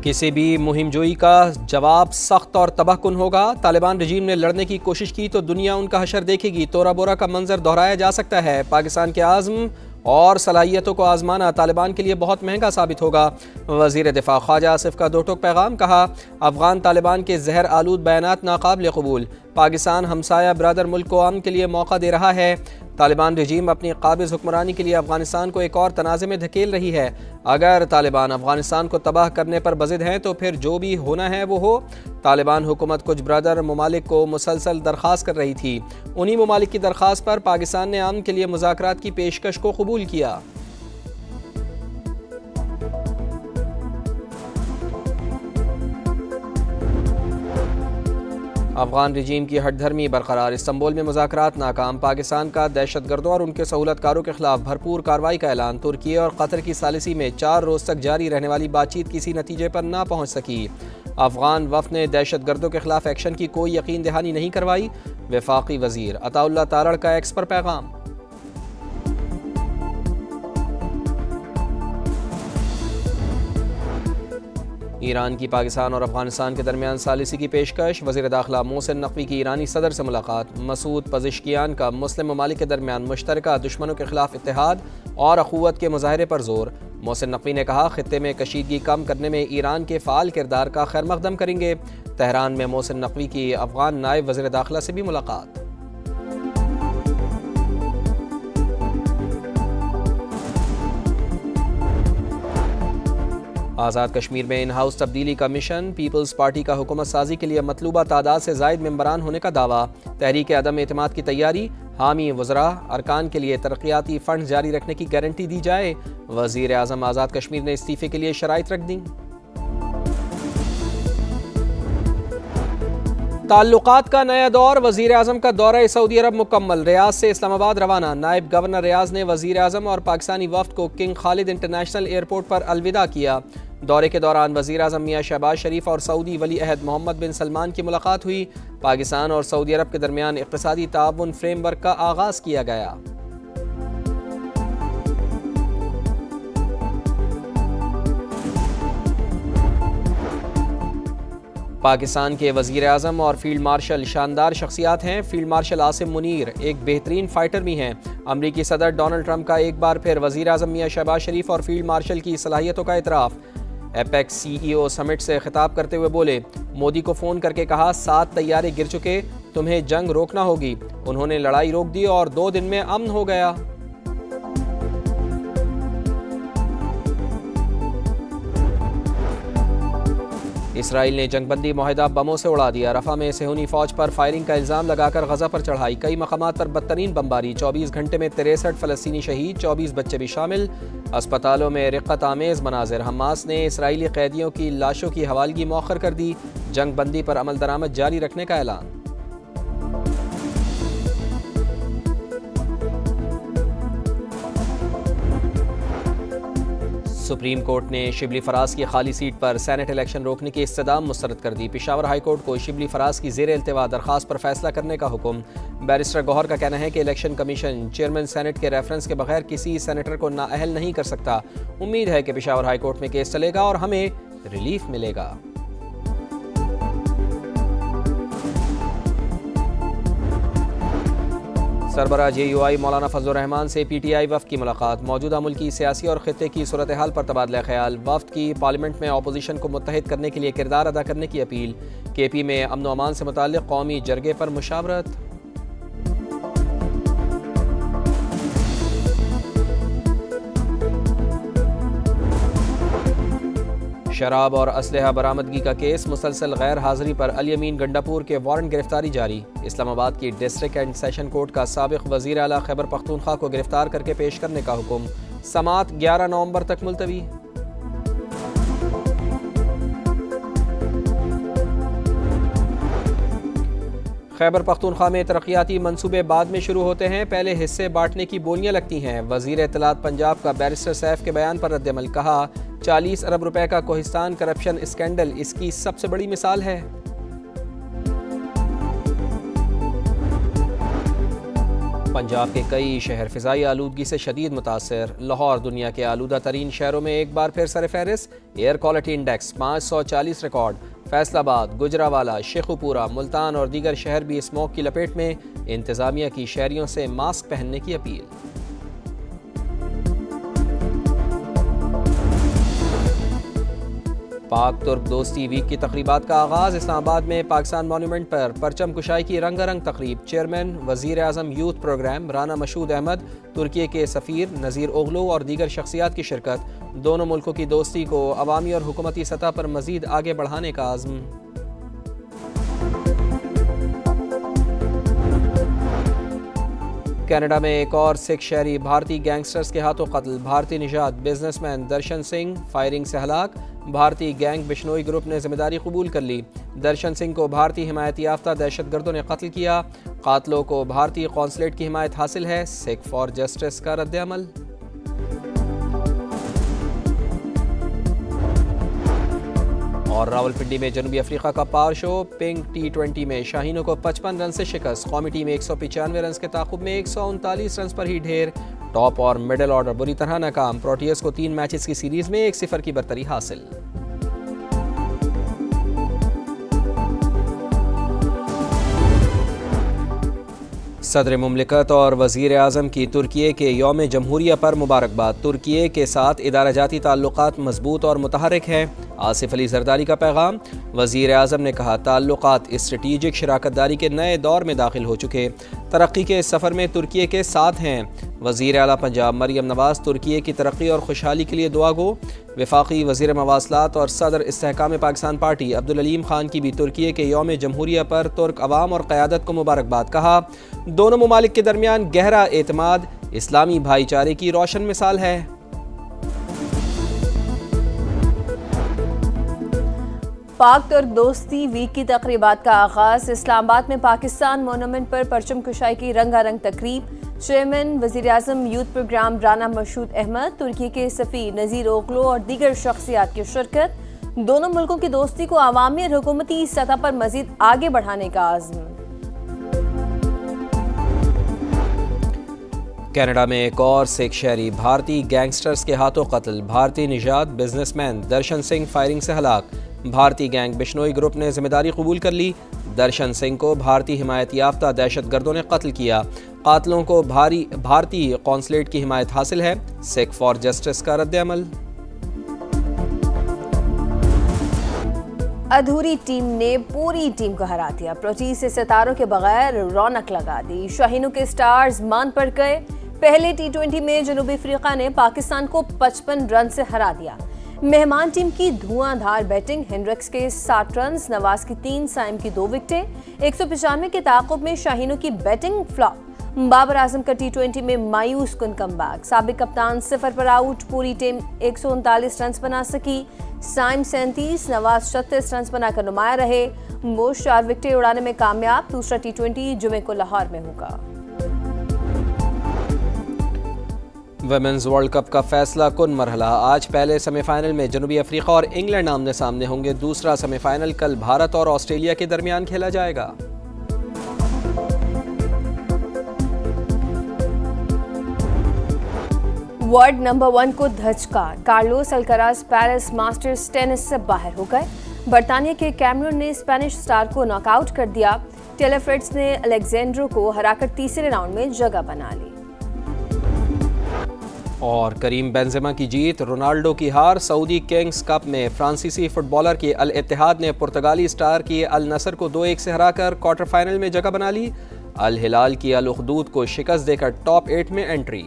किसी भी मुहिमजोई का जवाब सख्त और तबाहकुन होगा। तालिबान रजीम ने लड़ने की कोशिश की तो दुनिया उनका हशर देखेगी। तोरा बोरा का मंजर दोहराया जा सकता है। पाकिस्तान के आज़म और सलाहियतों को आजमाना तालिबान के लिए बहुत महंगा साबित होगा। वज़ीर दिफा ख्वाजा आसिफ का दो टोक पैगाम। कहा, अफगान तालिबान के जहर आलूद बयानात नाकाबिल कबूल। पाकिस्तान हमसाया ब्रदर मुल्क को अमन के लिए मौका दे रहा है। तालिबान रजीम अपनी काबिज हुक्मरानी के लिए अफगानिस्तान को एक और तनाज़े में धकेल रही है। अगर तालिबान अफगानिस्तान को तबाह करने पर बज़िद हैं तो फिर जो भी होना है वो हो। तालिबान हुकूमत कुछ ब्रदर ममालिक को मुसलसल दरख्वास्त कर रही थी। उन्हीं ममालिक की दरख्वास्त पर पाकिस्तान ने अमन के लिए मुज़ाकरात की पेशकश को कबूल किया। अफगान रजीम की हटधर्मी बरकरार। इस्तांबुल में मुज़ाकरात नाकाम। पाकिस्तान का दहशतगर्दों और उनके सहूलतकारों के खिलाफ भरपूर कार्रवाई का ऐलान। तुर्की और कतर की सालिसी में 4 रोज़ तक जारी रहने वाली बातचीत किसी नतीजे पर ना पहुँच सकी। अफगान वफ़द ने दहशतगर्दों के खिलाफ एक्शन की कोई यकीन दहानी नहीं करवाई। वफाकी वज़ीर अताउल्लाह तारड़ का एक्स पर पैगाम। ईरान की पाकिस्तान और अफगानिस्तान के दरमियान सालिसी की पेशकश। वज़ीर दाखिला मोहसिन नकवी की ईरानी सदर से मुलाकात। मसूद पज़िश्कियान का मुस्लिम ममालिक के दरमियान मुश्तरका दुश्मनों के खिलाफ इत्तेहाद और अखुवत के मुजाहरे पर जोर। मोहसिन नकवी ने कहा, खित्ते में कशीदगी कम करने में ईरान के फ़ाल किरदार का खैर मकदम करेंगे। तेहरान में मोहसिन नकवी की अफगान नायब वज़ीर दाखिला से भी मुलाकात। आज़ाद कश्मीर में इन हाउस तब्दीली का मिशन। पीपल्स पार्टी का हुकूमत साजी के लिए मतलूबा तादाद से ज़ायद मेंबरान होने का दावा। तहरीक अदम एतमाद की तैयारी। हामी वज़रा अरकान के लिए तरक्याती फ़ंड जारी रखने की गारंटी दी जाए। वज़ीर आज़म आज़ाद कश्मीर ने इस्तीफ़े के लिए शराइत रख दी। ताल्लुकात का नया दौर। वज़ीर आज़म का दौरा सऊदी अरब मुकम्मल। रियाज से इस्लामाबाद रवाना। नायब गवर्नर रियाज ने वज़ीर आज़म और पाकिस्तानी वफ़द को किंग खालिद इंटरनेशनल एयरपोर्ट पर अलविदा किया। दौरे के दौरान वज़ीर आज़म मियाँ शहबाज शरीफ और सऊदी वली अहद मोहम्मद बिन सलमान की मुलाकात हुई। पाकिस्तान और सऊदी अरब के दरमियान इक़्तिसादी ताउन फ्रेमवर्क का आगाज़ किया गया। पाकिस्तान के वज़ीर आज़म और फील्ड मार्शल शानदार शख्सियात हैं। फील्ड मार्शल आसिम मुनीर एक बेहतरीन फ़ाइटर भी हैं। अमरीकी सदर डोनाल्ड ट्रंप का एक बार फिर वज़ीर आज़म मियाँ शहबाज शरीफ और फील्ड मार्शल की सलाहियतों का इतराफ़। एपेक्स CEO समिट से खिताब करते हुए बोले, मोदी को फ़ोन करके कहा 7 तैयारे गिर चुके, तुम्हें जंग रोकना होगी। उन्होंने लड़ाई रोक दी और 2 दिन में अमन हो गया। इसराइल ने जंगबंदी मुआहदा बमों से उड़ा दिया। रफा में सेहूनी फ़ौज पर फायरिंग का इल्ज़ाम लगाकर गज़ा पर चढ़ाई। कई मकामात पर बदतरीन बमबारी। 24 घंटे में 63 फ़लस्तीनी शहीद, 24 बच्चे भी शामिल। अस्पतालों में रिक़्क़त आमेज़ मनाज़िर। हमास ने इसराइली कैदियों की लाशों की हवालगी मौखर कर दी। जंगबंदी पर अमल दरामद जारी रखने का ऐलान। सुप्रीम कोर्ट ने शिबली फराज की खाली सीट पर सेनेट इलेक्शन रोकने की इस्तदाम मुस्तरद कर दी। पेशावर हाई कोर्ट को शिबली फराज की ज़ेर इल्तिवा दरख्वास्त पर फैसला करने का हुक्म। बैरिस्टर गौहर का कहना है कि इलेक्शन कमीशन चेयरमैन सेनेट के रेफरेंस के बगैर किसी सेनेटर को नाअहल नहीं कर सकता। उम्मीद है कि पेशावर हाई कोर्ट में केस चलेगा और हमें रिलीफ मिलेगा। सरबराह JUI मौलाना फजलुर रहमान से PTI वफ़द की मुलाकात। मौजूदा मुल्की सियासी और खित्ते की सूरत हाल पर तबादला ख्याल। वफ़द की पार्लियामेंट में अपोजिशन को मुत्तहिद करने के लिए किरदार अदा करने की अपील। KP में अमन व अमान से मुताल्लिक़ कौमी जरगे पर मुशावरत। शराब और असलहा बरामदगी का केस। मुसलसल गैर हाज़िरी पर अली अमीन गंडापुर के वारंट गिरफ्तारी जारी। इस्लामाबाद की डिस्ट्रिक्ट एंड सेशन कोर्ट का साबिक़ वज़ीर आला खैबर पख्तूनख्वा को गिरफ्तार करके पेश करने का हुक्म। समात 11 नवंबर तक मुलतवी। खैबर पख्तूनख्वा में तरक्याती मंसूबे बाद में शुरू होते हैं, पहले हिस्से बांटने की बोलियां लगती हैं। वज़ीर इत्तलात पंजाब का बैरिस्टर सैफ के बयान पर रद्द-ए-अमल। कहा, 40 अरब रुपए का कोहिस्तान करप्शन स्कैंडल इसकी सबसे बड़ी मिसाल है। पंजाब के कई शहर फ़िज़ाई आलूदगी से शदीद मुतासर। लाहौर दुनिया के आलूदा तरीन शहरों में एक बार फिर सरफहरिस्त। Air quality index 540 record. Faisalabad, Gujranwala, Sheikhupura, Multan और दीगर शहर भी स्मोक की लपेट में। इंतज़ामिया की शहरियों से मास्क पहनने की अपील। पाक तुर्क दोस्ती वीक की तकरीबात का आगाज़। इस्लामाबाद में पाकिस्तान मॉन्यूमेंट पर परचम कुशाई की रंगारंग तकरीब। चेयरमैन वज़ीर आज़म यूथ प्रोग्राम राना मशूद अहमद, तुर्की के सफ़ीर नज़ीर ओगलू और दीगर शख्सियात की शिरकत। दोनों मुल्कों की दोस्ती को अवामी और हुकूमती सतह पर मज़ीद आगे बढ़ाने का आज़म। कनाडा में एक और सिख शहरी भारतीय गैंगस्टर्स के हाथों कत्ल। भारतीय निजात बिजनेसमैन दर्शन सिंह फायरिंग से हलाक। भारतीय गैंग बिश्नोई ग्रुप ने जिम्मेदारी कबूल कर ली। दर्शन सिंह को भारतीय हिमायत याफ्ता दहशतगर्दों ने कत्ल किया। कातलों को भारतीय कौंसलेट की हिमायत हासिल है। सिख फॉर जस्टिस का रद्द-ए-अमल। और रावलपिंडी में जनूबी अफ्रीका का पावर शो। पिंक T20 में शाहीनों को 55 रन से शिकस्त। कौमी टीम 195 रन के ताकुब में 139 रन पर ही ढेर। टॉप और मिडिल ऑर्डर बुरी तरह नाकाम। प्रोटियस को 3 मैचेस की सीरीज में 1-0 की बरतरी हासिल। सदर मुमलिकत और वज़ीर आज़म की तुर्की के यौम जमहूरिया पर मुबारकबाद। तुर्की के साथ इदारा जाती ताल्लुकात मजबूत और मुतहरिक हैं। आसिफ अली जरदारी का पैगाम। वज़ीर आज़म ने कहा, ताल्लुकात स्ट्रेटीजिक शराकतदारी के नए दौर में दाखिल हो चुके। तरक्की के सफ़र में तुर्की के साथ हैं। वज़ीर आला पंजाब मरियम नवाज़ तुर्की की तरक्की और खुशहाली के लिए दुआ गो। वफाकी वज़ीर मवासलात और सदर इस्तेहकाम पाकिस्तान पार्टी अब्दुल अलीम खान की भी तुर्की के यौम जमहूरिया पर तुर्क अवाम और क़यादत को मुबारकबाद। कहा, दोनों ममालिक के दरमियान गहरा एतमाद इस्लामी भाईचारे की रोशन मिसाल है। पाक तुर्क दोस्ती वीक की तकरीबात का आगाज़। इस्लामाबाद में पाकिस्तान मॉन्यूमेंट पर परचम कुशाई की रंगारंग तकरीब। चेयरमैन वज़ीर आज़म यूथ प्रोग्राम राना मशूद अहमद, तुर्की के सफ़ीर नज़ीर ओगलू और दीगर शख्सियात की शिरकत। दोनों मुल्कों की दोस्ती को अवामी और हुकूमती सतह पर मज़ीद आगे बढ़ाने का आज़म। कनाडा में एक और सिख शहरी भारतीय गैंगस्टर्स के हाथों कत्ल। भारतीय निजात बिजनेसमैन दर्शन सिंह फायरिंग से हलाक। भारतीय गैंग बिश्नोई ग्रुप ने जिम्मेदारी कबूल कर ली। दर्शन सिंह को भारतीय हिमायत याफ्ता दहशतगर्दों ने कत्ल किया। कातलों को भारतीय कौंसलेट की हिमायत हासिल है। सिख फॉर जस्टिस का रद्द-ए-अमल। अधूरी टीम ने पूरी टीम को हरा दिया। प्रोटीज से सितारों के बगैर रौनक लगा दी। शाहीनों के स्टार्स मान पड़ गए। पहले T20 में जनूबी अफ्रीका ने पाकिस्तान को 55 रन से हरा दिया। मेहमान टीम की धुआंधार बैटिंग। हेनरिक्स के 60 रन, नवाज की 3, साइम की 2 विकेटें। 195 के ताक़ुब में शाहीनों की बैटिंग फ्लॉप। बाबर आजम का T20 में मायूस कुन कमबैक। साबिक कप्तान 0 पर आउट। पूरी टीम 139 रन बना सकी। साइम 37, नवाज 36 रन बनाकर नुमाया रहे। वो 4 विकेटें उड़ाने में कामयाब। दूसरा T20 जुमे को लाहौर में होगा। वुमेन्स वर्ल्ड कप का फैसला कुन मरहला। आज पहले सेमीफाइनल में जनूबी अफ्रीका और इंग्लैंड आमने सामने होंगे। दूसरा सेमीफाइनल कल भारत और ऑस्ट्रेलिया के दरमियान खेला जाएगा। वर्ल्ड नंबर 1 को धचका। Carlos Alcaraz Paris Masters tennis से बाहर हो गए। बर्तानिया के कैमरून ने स्पेनिश स्टार को नॉकआउट कर दिया। टेलर फ्रिट्ज ने अलेक्जेंड्रो को हराकर तीसरे राउंड में जगह बना ली। और करीम बेंजेमा की जीत, रोनाल्डो की हार। सऊदी किंग्स कप में फ्रांसीसी फुटबॉलर के अल इत्तेहाद ने पुर्तगाली स्टार की अल नसर को 2-1 से हराकर क्वार्टर फाइनल में जगह बना ली। अल हिलाल की अल उखदूद को शिकस्त देकर टॉप 8 में एंट्री।